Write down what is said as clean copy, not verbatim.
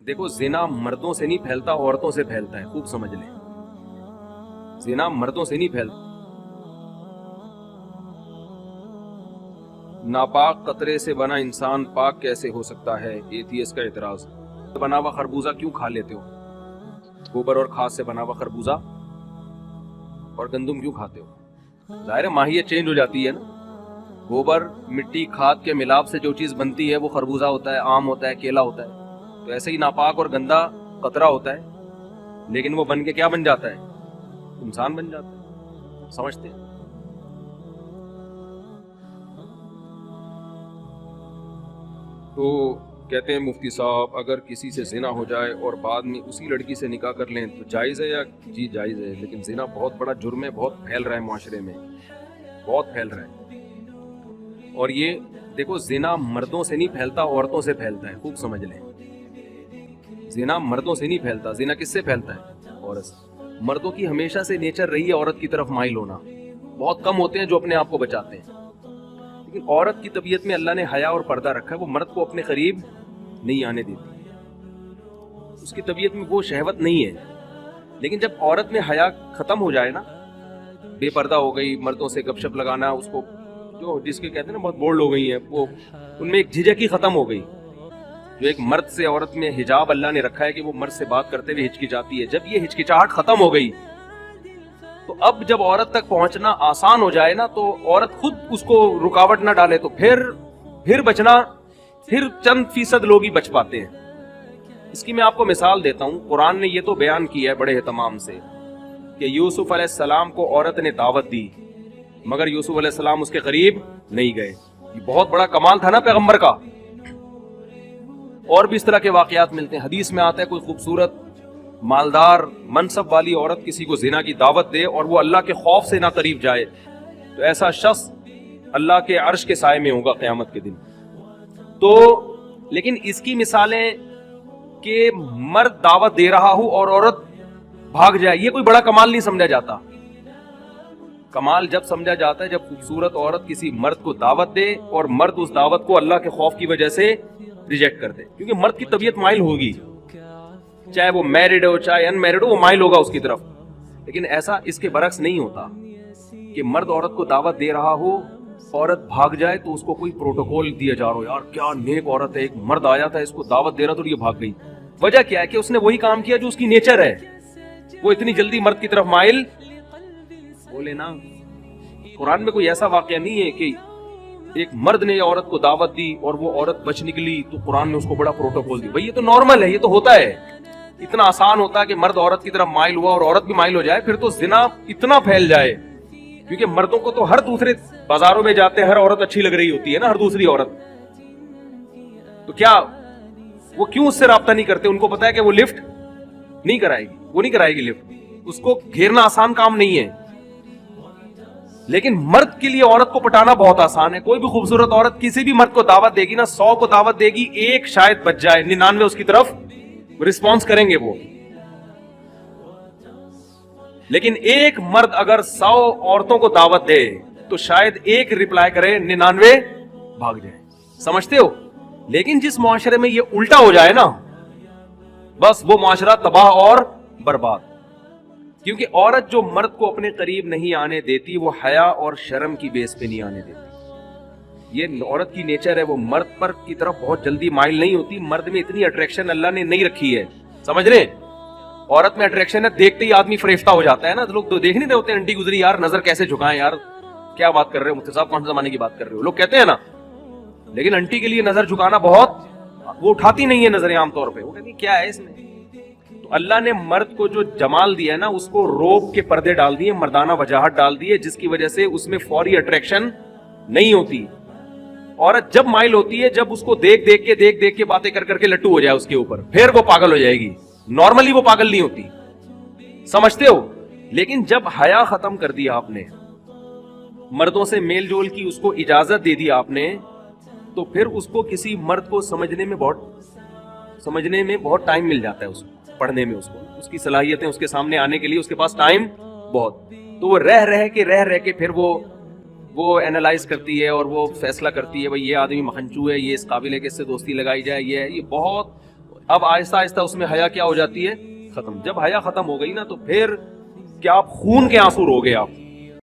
دیکھو زنا مردوں سے نہیں پھیلتا، عورتوں سے پھیلتا ہے، خوب سمجھ لیں۔ زنا مردوں سے نہیں پھیلتا۔ ناپاک قطرے سے بنا انسان پاک کیسے ہو سکتا ہے؟ ایتھیسٹ کا اعتراض۔ بنا ہوا خربوزہ کیوں کھا لیتے ہو؟ گوبر اور کھاد سے بنا ہوا خربوزہ اور گندم کیوں کھاتے ہو؟ ظاہر ہے ماہیت چینج ہو جاتی ہے نا۔ گوبر، مٹی، کھاد کے ملاپ سے جو چیز بنتی ہے وہ خربوزہ ہوتا ہے، آم ہوتا ہے، کیلا ہوتا ہے۔ تو ایسے ہی ناپاک اور گندا قطرہ ہوتا ہے، لیکن وہ بن کے کیا بن جاتا ہے؟ انسان بن جاتا ہے۔ سمجھتے ہیں؟ تو کہتے ہیں مفتی صاحب اگر کسی سے زنا ہو جائے اور بعد میں اسی لڑکی سے نکاح کر لیں تو جائز ہے یا؟ جی جائز ہے، لیکن زنا بہت بڑا جرم ہے، بہت پھیل رہا ہے معاشرے میں، بہت پھیل رہا ہے۔ اور یہ دیکھو زنا مردوں سے نہیں پھیلتا، عورتوں سے پھیلتا ہے، خوب سمجھ لیں۔ زنا مردوں سے نہیں پھیلتا، زنا کس سے پھیلتا ہے؟ عورت سے۔ مردوں کی ہمیشہ سے نیچر رہی ہے عورت کی طرف مائل ہونا، بہت کم ہوتے ہیں جو اپنے آپ کو بچاتے ہیں، لیکن عورت کی طبیعت میں اللہ نے حیا اور پردہ رکھا ہے، وہ مرد کو اپنے قریب نہیں آنے دیتی، اس کی طبیعت میں وہ شہوت نہیں ہے۔ لیکن جب عورت میں حیا ختم ہو جائے نا، بے پردہ ہو گئی، مردوں سے گپ شپ لگانا، اس کو جو جس کے کہتے ہیں نا بہت بولڈ ہو گئی ہیں، وہ ان میں ایک جھجک ہی ختم ہو گئی۔ جو ایک مرد سے عورت میں حجاب اللہ نے رکھا ہے کہ وہ مرد سے بات کرتے ہوئے ہچکچاتی ہے، جب یہ ہچکچاہٹ ختم ہو گئی تو اب جب عورت تک پہنچنا آسان ہو جائے نا، تو عورت خود اس کو رکاوٹ نہ ڈالے تو پھر بچنا، پھر چند فیصد لوگ ہی بچ پاتے ہیں۔ اس کی میں آپ کو مثال دیتا ہوں، قرآن نے یہ تو بیان کیا ہے بڑے اہتمام سے کہ یوسف علیہ السلام کو عورت نے دعوت دی مگر یوسف علیہ السلام اس کے قریب نہیں گئے۔ یہ بہت بڑا کمال تھا نا پیغمبر کا۔ اور بھی اس طرح کے واقعات ملتے ہیں، حدیث میں آتا ہے کوئی خوبصورت مالدار منصب والی عورت کسی کو زنا کی دعوت دے اور وہ اللہ کے خوف سے نہ قریب جائے تو ایسا شخص اللہ کے عرش کے سائے میں ہوگا قیامت کے دن۔ تو لیکن اس کی مثالیں کہ مرد دعوت دے رہا ہو اور عورت بھاگ جائے، یہ کوئی بڑا کمال نہیں سمجھا جاتا۔ کمال جب سمجھا جاتا ہے جب خوبصورت عورت کسی مرد کو دعوت دے اور مرد اس دعوت کو اللہ کے خوف کی وجہ سے ریجیکٹ کر دے، کیونکہ مرد کی طبیعت مائل ہوگی، چاہے وہ میرڈ ہو چاہے ان میرڈ ہو، وہ مائل ہوگا اس کی طرف۔ لیکن ایسا اس کے برعکس نہیں ہوتا کہ مرد عورت کو دعوت دے رہا ہو، عورت بھاگ جائے تو اس کو کوئی پروٹوکول دیا جا رہا ہو، یار کیا نیک عورت ہے، ایک مرد آیا تھا اس کو دعوت دے رہا تو یہ بھاگ گئی۔ وجہ کیا ہے کہ اس نے وہی کام کیا جو اس کی نیچر ہے، وہ اتنی جلدی مرد کی طرف مائل بولے نا۔ قرآن میں کوئی ایسا واقعہ نہیں ہے کہ ایک مرد نے عورت کو دعوت دی اور وہ عورت بچ نکلی تو قرآن نے اس کو بڑا پروٹوکول دی۔ بھائی یہ تو نارمل ہے، یہ تو ہوتا ہے، اتنا آسان ہوتا ہے کہ مرد عورت کی طرف مائل ہوا اور عورت بھی مائل ہو جائے، پھر تو زنا اتنا پھیل جائے، کیونکہ مردوں کو تو ہر دوسرے بازاروں میں جاتے ہر عورت اچھی لگ رہی ہوتی ہے نا، ہر دوسری عورت، تو کیا وہ کیوں اس سے رابطہ نہیں کرتے؟ ان کو پتا ہے کہ وہ لفٹ نہیں کرائے گی، وہ نہیں کرائے گی لفٹ، اس کو گھیرنا آسان کام نہیں ہے۔ لیکن مرد کے لیے عورت کو پٹانا بہت آسان ہے۔ کوئی بھی خوبصورت عورت کسی بھی مرد کو دعوت دے گی نا، 100 کو دعوت دے گی، ایک شاید بچ جائے، 99 اس کی طرف رسپانس کریں گے وہ۔ لیکن ایک مرد اگر 100 عورتوں کو دعوت دے تو شاید ایک ریپلائی کرے، 99 بھاگ جائے۔ سمجھتے ہو؟ لیکن جس معاشرے میں یہ الٹا ہو جائے نا، بس وہ معاشرہ تباہ اور برباد، کیونکہ عورت جو مرد کو اپنے قریب نہیں آنے دیتی وہ حیا اور شرم کی بیس پہ نہیں آنے دیتی۔ یہ عورت کی نیچر ہے، وہ مرد پر کی طرف بہت جلدی مائل نہیں ہوتی۔ مرد میں اتنی اٹریکشن اللہ نے نہیں رکھی ہے، سمجھ رہے؟ عورت میں اٹریکشن ہے، دیکھتے ہی آدمی فریفتہ ہو جاتا ہے نا۔ لوگ تو دیکھ نہیں رہے ہوتے، انٹی گزری یار نظر کیسے جھکائیں، یار کیا بات کر رہے ہو مفتی صاحب، کون سے زمانے کی بات کر رہے ہو، لوگ کہتے ہیں نا۔ لیکن انٹی کے لیے نظر جھکانا بہت، وہ اٹھاتی نہیں ہے نظریں عام طور پہ، وہ کہتی کیا ہے اس میں۔ تو اللہ نے مرد کو جو جمال دیا ہے نا، اس کو روب کے پردے ڈال دیے، مردانہ وجاہت ڈال دی ہے، جس کی وجہ سے اس میں فوری اٹریکشن نہیں ہوتی۔ عورت جب مائل ہوتی ہے جب اس کو دیکھ کے باتیں کر کے لٹو ہو جائے اس کے اوپر، پھر وہ پاگل ہو جائے گی۔ نارملی وہ پاگل نہیں ہوتی، سمجھتے ہو؟ لیکن جب حیا ختم کر دیا آپ نے، مردوں سے میل جول کی اس کو اجازت دے دی آپ نے، تو پھر اس کو کسی مرد کو سمجھنے میں بہت ٹائم مل جاتا ہے، اس کو پڑھنے میں، اس کی صلاحیتیں اس کے سامنے آنے کے لیے اس کے پاس ٹائم بہت، تو وہ رہ کے پھر وہ اینالائز کرتی ہے اور وہ فیصلہ کرتی ہے بھئی یہ آدمی مخنچو ہے، یہ اس قابل ہے کہ اس سے دوستی لگائی جائے، یہ بہت اب آہستہ آہستہ اس میں حیا کیا ہو جاتی ہے؟ ختم. جب حیا ختم ہو گئی نا تو پھر کیا آپ خون کے آنسو رو گے آپ.